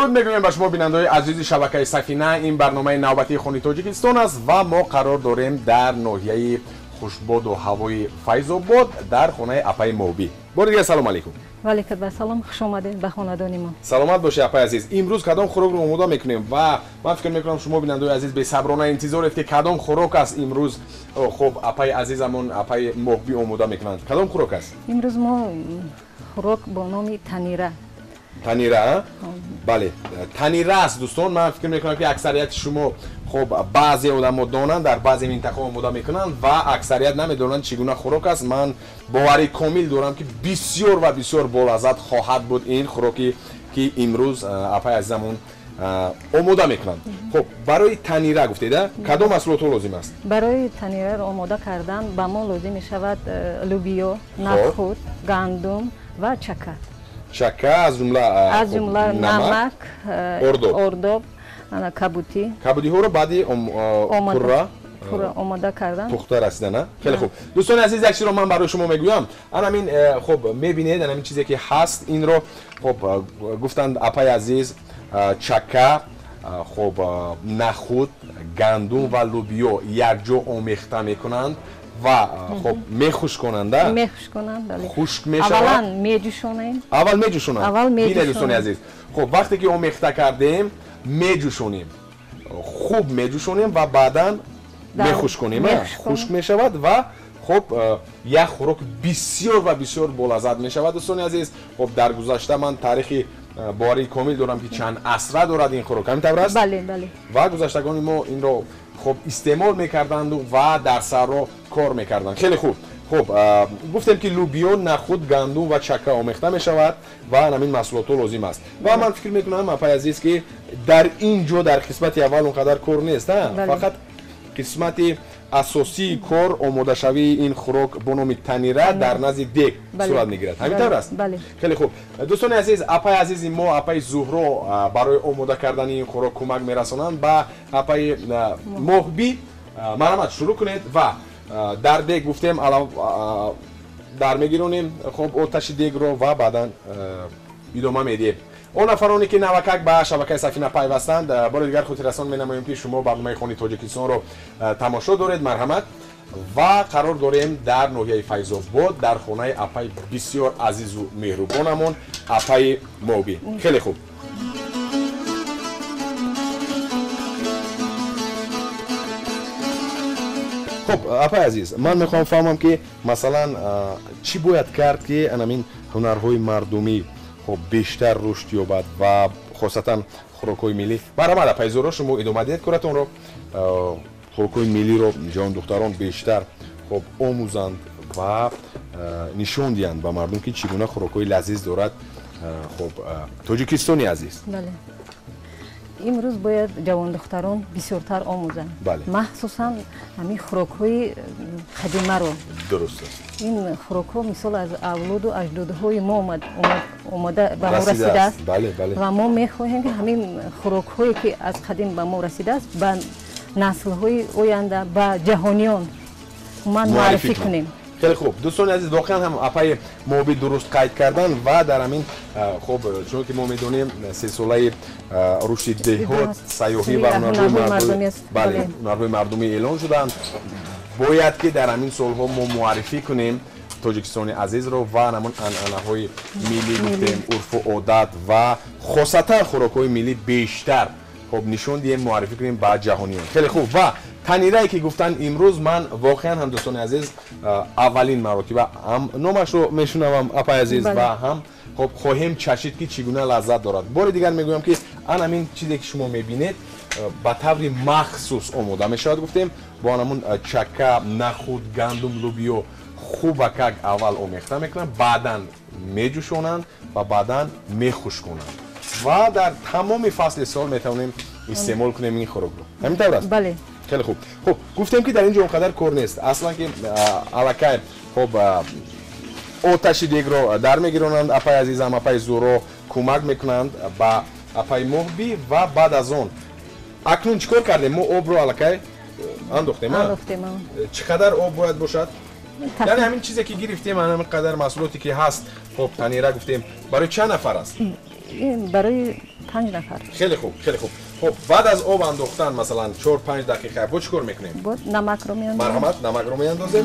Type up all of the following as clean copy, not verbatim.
درود میگویم به شما بیننده‌های عزیز شبکه سفینه. این برنامه نوبتی خونی تاجیکستان است و ما قرار داریم در ناحیه خوشباد و هوای فیض‌آباد در خانه اپای موبی. بار دیگه سلام علیکم. و علیکم السلام، خوش آمدید به خانوادگی ما. سلامت باشی اپای عزیز. امروز کدام خوراک رو آماده میکنیم و من فکر میکنم شما بیننده‌های عزیز به صبرانه انتظارید که کدام خوراک است امروز. خب اپای عزیزمون اپای موبی آماده میکنند. کدام خوراک است؟ امروز ما خوراک با نام تنیره. تنیره؟ بله، تنیره است دوستان. من فکر میکنم که اکثریت شما خب بعضی آدم‌ها دانند، در بعضی منطقه آماده میکنند و اکثریت نمیدونند چگونه خوراک است. من باوری کامل دارم که بسیار و بسیار بالعزت خواهد بود این خوراکی که امروز اپای عزیزمون آماده میکنند. خب برای تنیره گفتید کدام محصولات لازم است؟ برای تنیره را آماده کردن به ما لازم می شود لوبیا، نخود، گندم و چکه. چکه از جمله نمک، ارداب، کبوتی. کبوتی ها رو بعدی پورا آماده کردن. پخته رسیدن نه؟ خیلی خوب. دوستان عزیز، یک چیز رو من برای شما میگویم. همین خب میبینید همین چیزی که هست این رو خب گفتند اپای عزیز چکه، خب نخود، گندم و لوبیا یک جا آمیخته میکنند و خب میخوش کننده. میخوش کنند. خشک میشود. اولا میجوشونیم. اول میجوشونند. ببینید دوستان عزیز. خب وقتی که آمیخته کردیم میجوشونیم. خوب میجوشونیم و بعداً میخوش کنیم. خشک میشود و خب یک خوراک بسیار و بسیار بالعزت میشود دوستان عزیز. خب در گذشته من تاریخی باری کامل دارم که چند عصر دارد این خوراک. همینطور است؟ بله بله. و گذشتگان ما این رو خب استعمال میکردند و در سر رو کار میکردند. خیلی خوب. خب گفتیم که لوبیا، نخود، گندم و چکه آمیخته میشود و همین محصولات لازم است. و من فکر میکنم اپای عزیز که در اینجا در قسمت اول اونقدر کار نیست. فقط قسمت اساسی کار آماده شوی این خوراک به نام تنیره در نزد دیگ صورت میگیرد. همینطور است؟ بله. خیلی خوب. دوستان عزیز، اپای عزیز ما اپای زهرا برای آماده کردن این خوراک کمک میرسانند به اپای موبی. مرحمت شروع کنید و در دیگ گفتیم در میگیرونیم خب آتش دیگ رو و بعدا ادامه میدیم. اون نفرانی که نوکک به شبکه سفینه پیوستند بار دیگر خودت رسان مینماییم که شما برنامه خونی تاجیکستان رو تماشا دارید. مرحمت. و قرار داریم در ناحیه فیض‌آباد در خانه اپای بسیار عزیز و مهربانمون اپای موبی. خیلی خوب. خب اپای عزیز، من میخوام فهمم که مثلا چی باید کرد که همین هنرهای مردمی خب بیشتر رشد یابد و خاصتا خوراک‌های ملی. برام اپای زهرا شما ادامه دهید کارتون رو. خوراک‌های ملی رو جان دختران بیشتر خب آموزند و نشون دهند به مردم که چگونه خوراک‌های لذیذ دارد خب تاجیکستانی عزیز. بله. امروز باید جوان دختران بسیارتر آموزند. بله. مخصوصا همین خوراک‌های قدیمی رو. درست است. این خوراک‌ها مثال از اولاد و اجدادهای ما اومده به ما رسیده است. بله بله. و ما می‌خواهیم که همین خوراک‌هایی که از قدیم به ما رسیده است به نسل‌های آینده به جهانیان ما معرفی کنیم. خیلی خوب. دوستان عزیز، واقعا هم اپای موبی درست قید کردن و در همین خب چون که ما میدونیم 3 ساله رشد دهات سیاحی و هنرهای مردمی اعلان شدند. باید که در همین سالها ما معرفی کنیم تاجیکستان عزیز رو و همون عنعنه‌های ملی گفتیم، عرف و عادت و خاصتا خوراک‌های ملی بیشتر خب نشون دهیم، معرفی کنیم به جهانیان. خیلی خوب. و تنیره که گفتن امروز من واقعا هم دوستان عزیز اولین مراتب هم نامش رو میشنوم اپای عزیز و هم خب خواهیم چشید که چگونه لذت دارد. بار دیگر میگویم که همین چیزی که شما میبینید به طور مخصوص آماده میشود. گفتیم با همون چکه، نخود، گندم، لوبیا خوب کک اول آمیخته میکنن، بعدا میجوشونند و بعدا میخوش کنند و در تمام فصل سال میتونیم استعمال کنیم این خوراک رو. همینطور است؟ بله. خیلی خوب. خب گفتیم که در اینجا اونقدر کار نیست اصلا که الکه خب آتش دیگ رو در میگیرونند. اپای عزیزم اپای زهرا کمک میکنند با اپای موبی و بعد از اون اکنون چیکار کردیم؟ ما آب رو الکه انداختیم. چقدر آب باید باشد؟ یعنی همین چیزی که گرفتیم همین قدر محصولاتی که هست. خب تنیره گفتیم برای چند نفر است؟ این برای 5 نفر. خیلی خوب خیلی خوب. خب بعد از آب انداختن مثلا 4-5 دقیقه با چیکار میکنیم؟ با نمک رو میاندازیم. مرحمت نمک رو میاندازیم.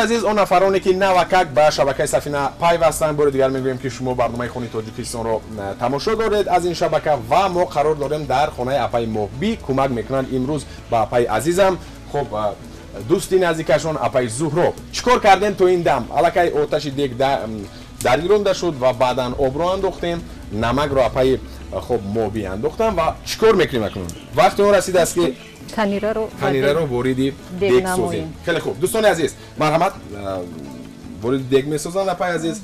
عزیز اون نفرانی که نوکک به شبکه سفینه پیوستن بار دیگر میگویم که شما برنامه خونی تاجیکستان رو تماشا دارید از این شبکه و ما قرار داریم در خانه اپای محبی کمک میکنن امروز به اپای عزیزم. خب دوستی نزدیکشون اپای زهرو چیکار کردیم تو این دم؟ الکی آتش دیگ درگیرونده شد و بعدا آب رو انداختیم، نمک رو اپای خب محبی انداختم و چیکار میکنیم اکنون؟ وقتی اون رسید است که تنیره رو وارد دیگ سازیم. خیلی خوب دوستان عزیز مرحمت وارد دیگ میسازن اپای عزیز.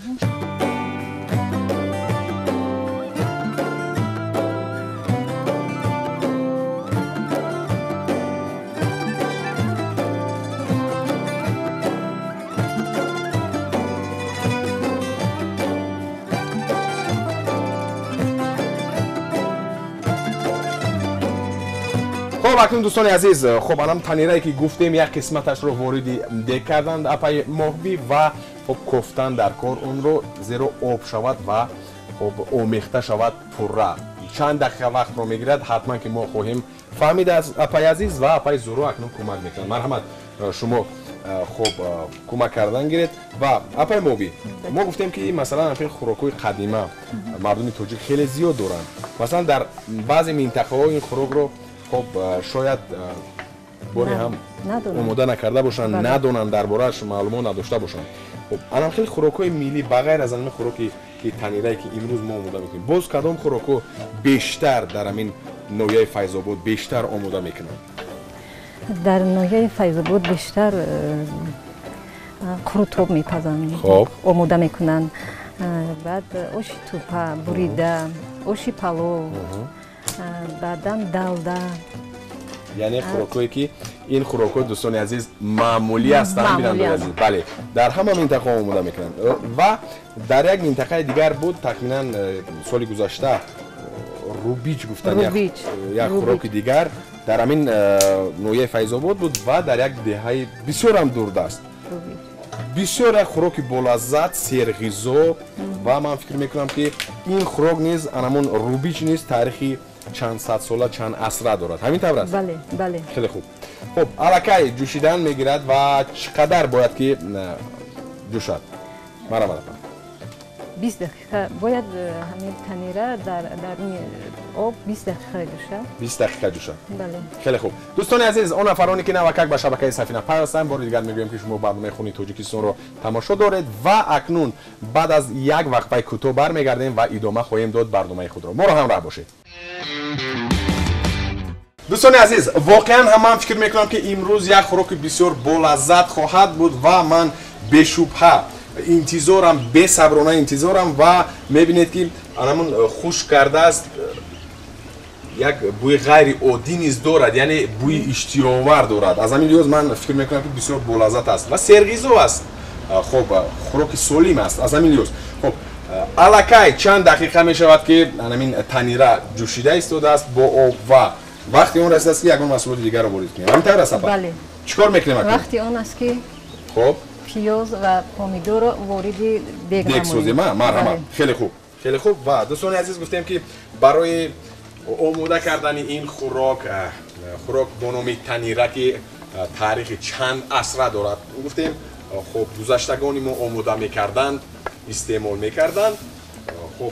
خب اکنون دوستان عزیز خب الان تنیره که گفتیم یک قسمتش رو وارد دیگ کردند اپای محبی و خب کفتن در کار اون رو زیرا آب شود و خب آمیخته شود پره. چند دقیقه وقت رو میگیرد حتما که ما خواهیم فهمید از اپای عزیز و اپای زورو اکنون کمک میکنن. مرحمت شما خب کمک کردن گیرید و اپای محبی ما گفتیم که مثلا اپای خوراکای قدیمه مردم تاجیک خیلی زیاد دارن، مثلا در بعضی منطقه ها این خوراک رو خب شاید باری هم آماده نکرده باشن، ندونن درباره‌اش معلومات نداشته باشن. خب الان خیلی خوراکای ملی بغیر از این خوراکی که تنیره که امروز ما آماده میکنیم باز کدام خوراکو بیشتر در همین نویه فیض‌آباد بیشتر آماده میکنن؟ در نویه فیض‌آباد بیشتر قروتوب میپزن. خب آماده میکنن. بعد آش توپا بریده، آش پلو، بعداً دالده. یعنی خوراکایی که این خوراکای دوستان عزیز معمولی هستند بیننده عزیز. بله در همه منطقه آماده میکنن و در یک منطقه دیگر بود تقریبا سال گذشته روبیچ گفتن یک خوراک دیگر در همین نویه فیض‌آباد بود و در یک دهه بسیار هم دوردست بسیار خوراک بولذت سرغذا و من فکر میکنم که این خوراک نیز همون روبیچ نیز تاریخی چند صد ساله چند عصره دارد. همین طور است؟ بله بله. خیلی خوب. خب الکی جوشیدن میگیرد و چقدر باید که جوشد؟ مرحبا. 20 دقیقه باید همین تنیره در این آب 20 دقیقه جوشد. 20 دقیقه جوشد. بله. خیلی خوب. دوستان عزیز اون نفرانی که نوکک به شبکه سفینه پیوستن بار دیگر میگویم که شما برنامه خونی تاجیکستان رو تماشا دارید و اکنون بعد از یک وقفه کوتاه برمیگردیم و ادامه خواهیم داد برنامه خود را. ما رو همراه باشید. دوستان عزیز واقعا هم من فکر میکنم که امروز یک خوراک بسیار بولذت خواهد بود و من به شبهه انتظارم به صبرانه انتظارم و میبینید که همون خوش کرده است یک بوی غیر عادی نیز دارد، یعنی بوی اشتیاور دارد. از همین لحاظ من فکر میکنم که بسیار بولذت است و سرغذا است. خب خوراک سالم است. از همین لحاظ خب الکی چند دقیقه می شود که همین تنیره جوشیده ایستاده است با آب و وقتی اون رسید است که یکون مسئولات دیگر رو وارد کنیم. همین طور است. بله. چیکار میکنیم اکنون؟ وقتی اون است که خب پیاز و پامیدور رو وارد دیگ سازیم. مرحبا. خیلی خوب. خیلی خوب. و دوستان عزیز گفتیم که برای آماده کردن این خوراک با نام تنیره که تاریخ چند عصره دارد گفتیم خب گذشتگانی ما آماده میکردن استعمال میکردن. خب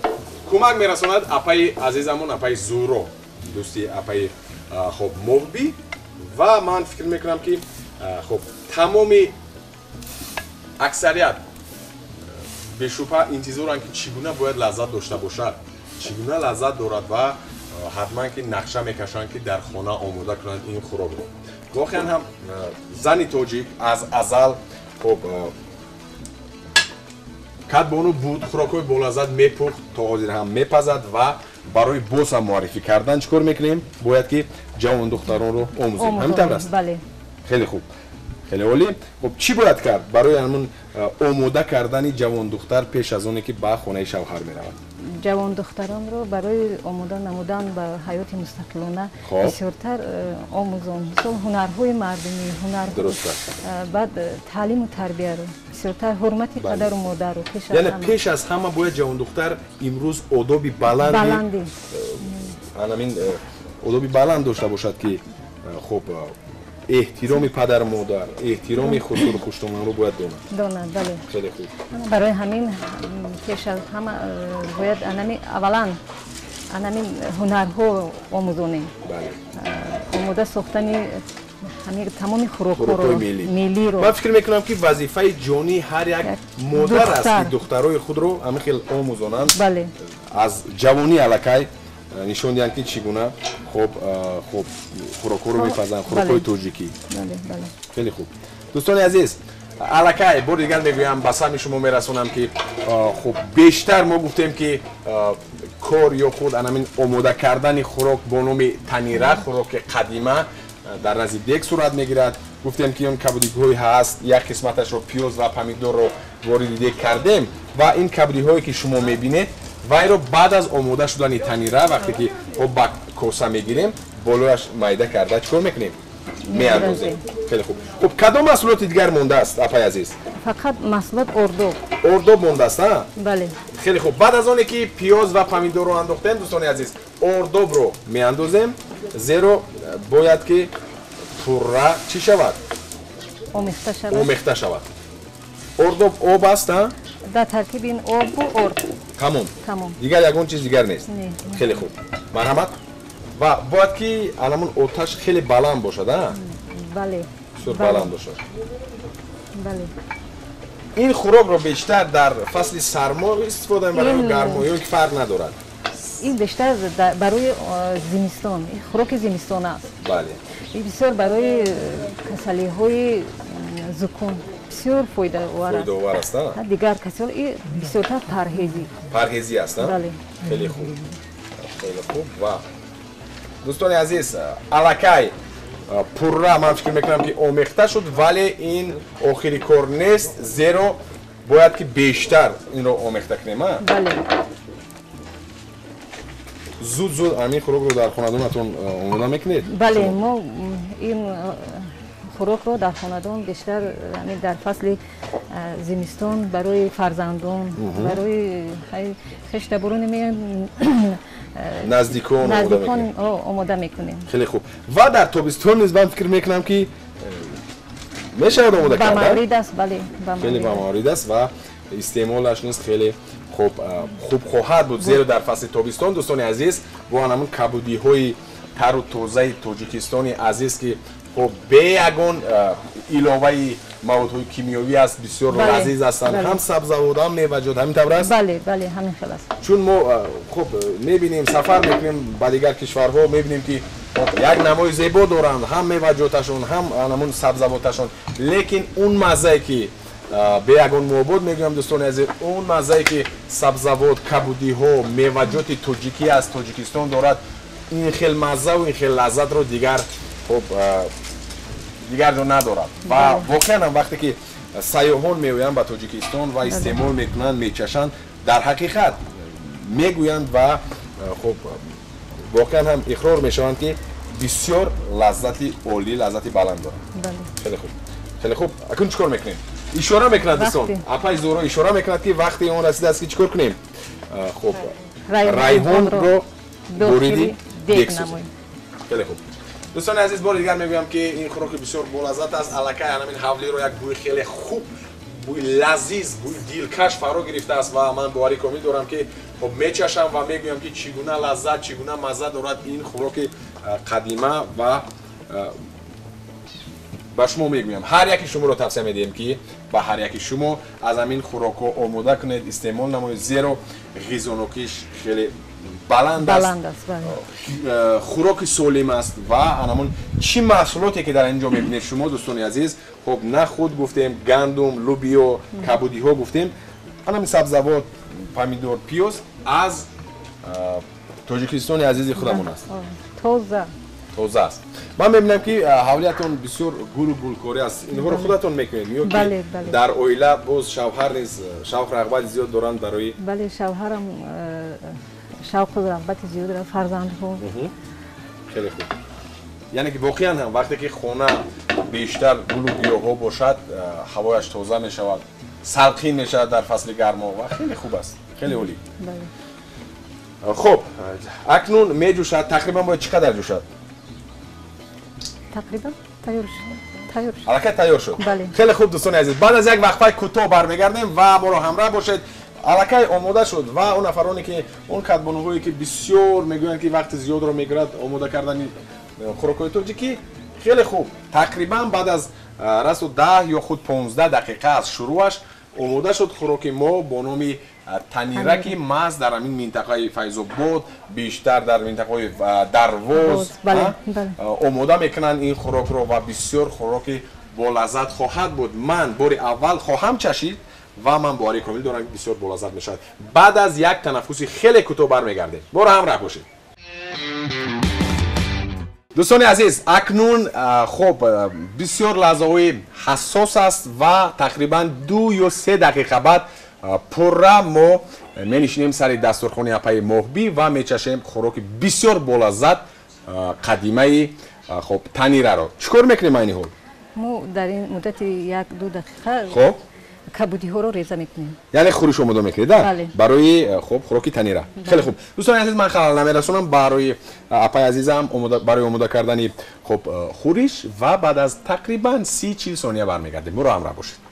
کمک میرساند اپای عزیزمون اپای زورو دوستی اپای خب محبی و من فکر میکنم که خب تمام اکثریت به شبهه انتظارن که چگونه باید لذت داشته باشد، چگونه لذت دارد و حتما که نقشه میکشن که در خانه آماده کنند این خوراک رو. واقعا هم زن تاجیک از ازل خب کدبانو بود خوراکای بولذت میپخت تا حاضر هم میپزد و برای بوس هم معرفی کردن چیکار میکنیم؟ باید که جوان دختران رو آموزیم. همین طور است؟ بله. خیلی خوب. خیلی عالی. خب چی باید کرد برای همون آماده کردن جوان دختر پیش از اونی که به خانه شوهر میرود؟ جوان دختران رو برای آماده نمودن به حیات مستقلانه بسیارتر آموزان. مثلا هنرهای مردمی، هنرهای بعد تعلیم و تربیه رو بسیارتر، حرمت پدر و مادر رو پیش از یعنی همه. پیش از همه باید جوان دختر امروز آدابی بلندی آدابی بلند داشته باشد که خب احترام پدر و مادر، احترام خودرو و خوشتومان رو باید داند. بله. خیلی خوب. برای همین پیش از همه باید اولا هنرها آموزونیم. بله. آماده ساختن همین تمام خوراک‌ها رو ملی رو. من فکر میکنم که وظیفه جانی هر یک مادر است که دخترای خود رو همین خیلی آموزانند. بله. از جوانی الکی نشون دهند که چگونه خب خوراک‌ها رو میپزن، خوراک‌های توجیکی. بله بله. خیلی خوب. دوستان عزیز، الکی بار دیگر میگویم به سهم شما میرسونم که خب بیشتر ما گفتیم که کار یا خود همین آماده کردن خوراک با نام تنیره، خوراک قدیمه در نزد دیگ صورت میگیرد. گفتیم که اون کبودی‌های هست، یک قسمتش رو پیاز و پمیدور رو وارد دیگ کردیم و این کبودی‌هایی که شما میبینید وای رو بعد از آماده شدن تنیره وقتی که با کوسه میگیریم بالایش میده کرده چیکار میکنیم؟ میاندازیم. خیلی خوب. خب کدام محصولات دیگر مونده است اپای عزیز؟ فقط محصولات اردو. اردو مونده است ها؟ بله. خیلی خوب. بعد از اونی که پیاز و پمیدور رو انداختیم دوستان عزیز، اردو رو میاندازیم زیرا باید که پورا چی شود؟ آمیخته شود. اردو آب است ها؟ در ترکیب این آب و ارد. تمام. دیگر یگون چیز دیگر نیست. خیلی خوب. مرحمت. و باید که الان آتش خیلی بلند باشد ها؟ بله. بسیار بلند باشد. بله. این خوراک رو بیشتر در فصل سرما استفاده می‌کنیم یا گرما یا که فرق ندارد؟ این بیشتر برای زمستان، خوراک زمستان است. بله. این بسیار برای کسلی‌های زکام بسیار فایده آور است. دیگر کسل این بسیارتر پرهیزی است. بله. خیلی خوب. خیلی خوب. و دوستان عزیز، الکی پورا من فکر میکنم که آمیخته شد ولی این آخری کار نیست زیرا باید که بیشتر این رو آمیخته کنیم. بله. زود همین خوراک رو در خانه‌تون آماده میکنید؟ بله، ما این خوراک رو در خانه‌دان بیشتر در فصل زمستان برای فرزندان، برای خشت برون میان نزدیکان آماده میکنیم. خیلی خوب. و در تابستان نیز من فکر میکنم که میشه آماده کردن؟ به مورد است. بله. خیلی به مورد است و استعمالش نیست خیلی خوب خواهد بود زیرا در فصل تابستان دوستان عزیز با همون کبودی های تر و تازه تاجیکستانی عزیز که خب به یگان علاوه موادهای کیمیایی است بسیار لذیذ هستند. هم سبزیجات هم میوه‌جات همین طور است. بله بله همین خلاص. چون ما خب میبینیم سفر میکنیم به دیگر کشورها میبینیم که یک نمای زیبا دارند، هم میوه‌جاتشون هم همون سبزیجاتشون، لیکن اون مزه که به یگان معبود میگم دوستان عزیز، اون مزه که سبزیجات کبودی ها میوه‌جات تاجیکی از تاجیکستان دارد، این خیلی مزه و این خیلی لذت رو دیگر خب دیگر جو ندارد. و واقعا وقتی که سیاحان میآیند به تاجیکستان و استعمال میکنند میچشند در حقیقت میگویند و خب واقعا هم اقرار میشوند که بسیار لذتی عالی، لذتی بلند دارد. خیلی خوب. خیلی خوب. اکنون چیکار میکنیم؟ اشاره میکند دوستان. اپای زورا اشاره میکند که وقتی اون رسیده است که چیکار کنیم؟ خب ریحان رو بریدی دیگ نماییم. خیلی خوب. دوستان عزیز بار دیگر میگویم که این خوراک بسیار بولذت است. الکی همین حولی رو یک بوی خیلی خوب، بوی لذیذ، بوی دلکش فرا گرفته است و من باوری کامل دارم که خب میچشم و میگویم که چگونه لذت، چگونه مزه دارد این خوراک قدیمه و با شما میگویم هر یکی شما رو توصیه میدیم که با هر یکی شما از همین خوراک ها آماده کنید، استعمال نمایید زیرا غذانوکیش خیلی بلند است. خوراک سالم است و همون چی محصولاتی که در اینجا میبینید شما دوستان عزیز، خب نه خود گفتیم گندم، لوبیا، کبودی ها گفتیم، همین سبزیجات، پمیدور، پیاز از تاجیکستان عزیز خودمون است. تازه است. من میبینم که حولیتون بسیار گل و گلکاری است. اینها رو خودتون میکنید یا بله که در اویله باز شوهر نیز شوق رغبت زیاد دارن برای؟ بله شوهرم شوق و رغبت زیاد داره، فرزندها. خیلی خوب. یعنی که واقعا هم وقتی که خونه بیشتر گل و گیاها باشد هوایش تازه می شود، سلخین می شود در فصل گرما و خیلی خوب است. خیلی عالی. بله. خب اکنون می جوشد. تقریبا باید چقدر جوشد؟ تقریبا تیار شد. الکی تیار شد. بله. خیلی خوب دوستان عزیز، بعد از یک وقفه کوتاه برمیگردیم و ما رو همراه باشید. الکی آماده شد و اون نفرانی که اون کدبانوهایی که بسیار میگویند که وقت زیاد رو میگیرد آماده کردن خوراک‌های ترکی که خیلی خوب تقریبا بعد از رس و 10 یا خود 15 دقیقه از شروعش آماده شد خوراک ما با نام تنیره که ماست در این منطقه فیض‌آباد بیشتر در منطقه درواز آماده میکنن این خوراک رو و بسیار خوراک با لذت خواهد بود. من بار اول خواهم چشید و من باوری کامل دارم بسیار با لذت میشد. بعد از یک تنفسی خیلی کوتاه برمیگردیم. برو همراه باشید. دوستان عزیز اکنون خب بسیار لحظه‌های حساس است و تقریبا 2 یا 3 دقیقه بعد پورا ما می‌نشینیم سر دسترخوان اپای محبی و می‌چشیم خوراک بسیار بولذت قدیمه خب تنیره رو. چیکار می‌کنیم این حال؟ ما در این مدت 1-2 دقیقه خب کبودی ها رو ریزه میکنیم. یعنی خورش آماده میکنید برای خب خوراک تنیره. خیلی خوب دوستان عزیز من خلال نمیرسونم برای اپای عزیزم برای آماده کردن خب خورش و بعد از تقریبا 30-40 ثانیه برمیگردیم. برو همراه باشید.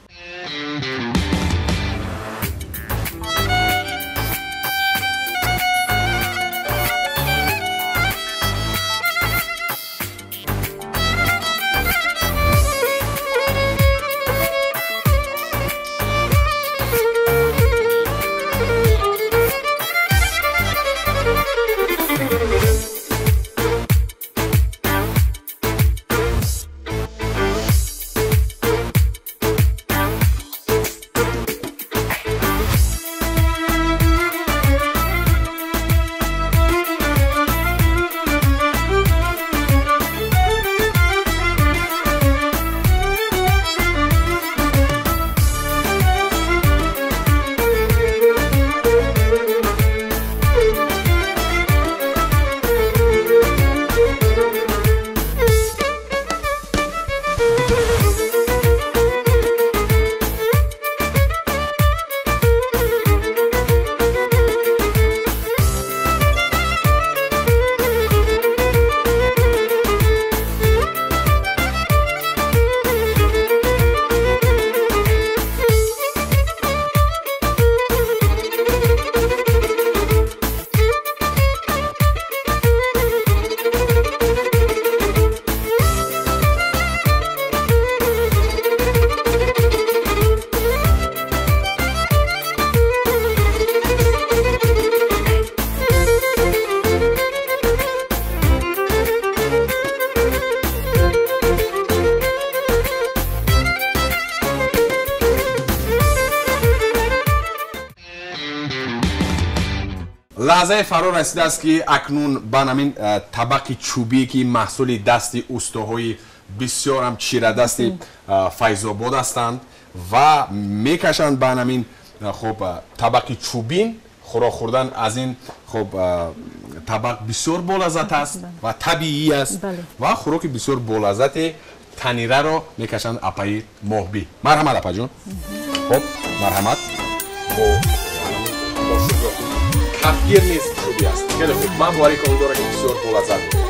لحظه فرا رسیده است که اکنون بنامین طبق چوبی که محصول دست استاهای بسیار هم چیره دست فیض‌آباد هستند و میکشند بنامین خب طبق چوبین خوراک خوردن از این خب طبق بسیار بولذت است و طبیعی است و خوراک بسیار بولذت تنیره رو میکشند اپای محبی. مرحمت اپا جون. خب مرحمت کفگیر نیست چوبی است. خیلی خوب من باری کنم داره که بسیار بولذت بود.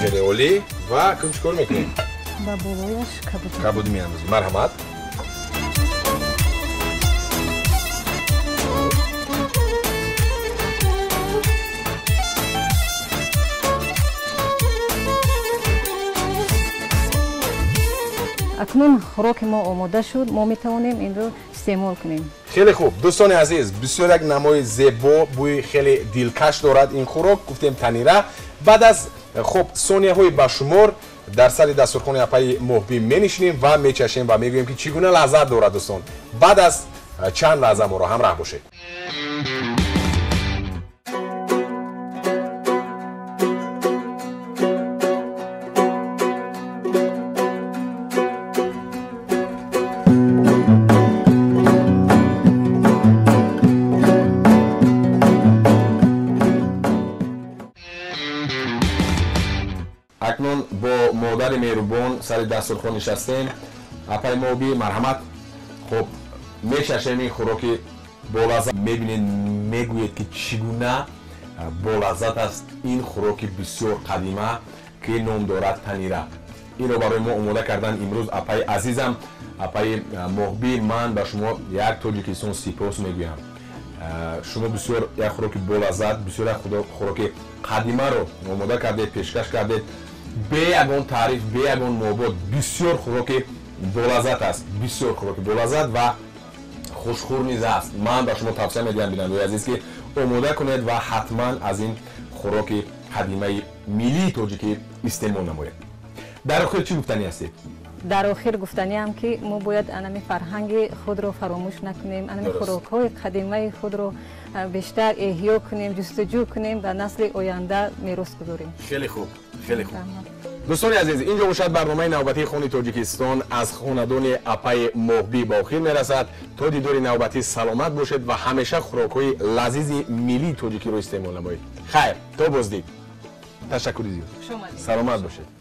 خیلی عالی و کم چیکار میکنیم؟ با بالایش کبود میاندازیم. مرحمت. اکنون خوراک ما آماده شد، ما میتوانیم این رو استعمال کنیم. خیلی خوب دوستان عزیز، بسیار یک نمای زیبا، بوی خیلی دلکش دارد این خوراک، گفتیم تنیره. بعد از خب ثانیه های بشمار در سر دسترخوان اپای محبی می نشینیم و می چشیم و می گوییم که چگونه لذت دارد دوستان. بعد از چند لحظه ما را همراه باشید. اکنون با مادر مهربان سر دسترخوان نشستیم. اپای محبی مرحمت. خب میششیم این خوراکی با لذت، میبینید میگوید که چگونه با لذت است این خوراکی بسیار قدیمه که نام دارد تنیره. این رو برای ما آماده کردن امروز اپای عزیزم، اپای محبی. من به شما یک تاجیکستان سپاس میگویم. شما بسیار یک خوراکی با لذت، بسیار یک خوراکی قدیمه رو آماده کردید، پیشکش کردید به یگان تعریف، به یگان محبت. بسیار خوراکی با لذت است، بسیار خوراکی با لذت و خوشخور نیز است. من به شما توصیه میدم بیننده عزیز که آماده کنید و حتما از این خوراک قدیمه ملی تاجیکی استعمال نمایید. در آخر چی گفتنی هستید؟ در آخر گفتنی هم که ما باید انمی فرهنگ خود رو فراموش نکنیم، انمی خوراک‌های قدیمه خود رو بیشتر احیا کنیم، جستجو کنیم و نسل آینده میراث گذاریم. خیلی خوب، خیلی خوب. دوستان عزیز، اینجا باشد برنامه نوبتی خون تاجیکستان از خاندان اپای محبی با آخر میرسد. تا دیدار نوبتی سلامت باشید و همیشه خوراک‌های لذیذ ملی تاجیکی رو استعمال نمایید. خیر، تا بازدید. تشکر زیاد. سلامت باشید.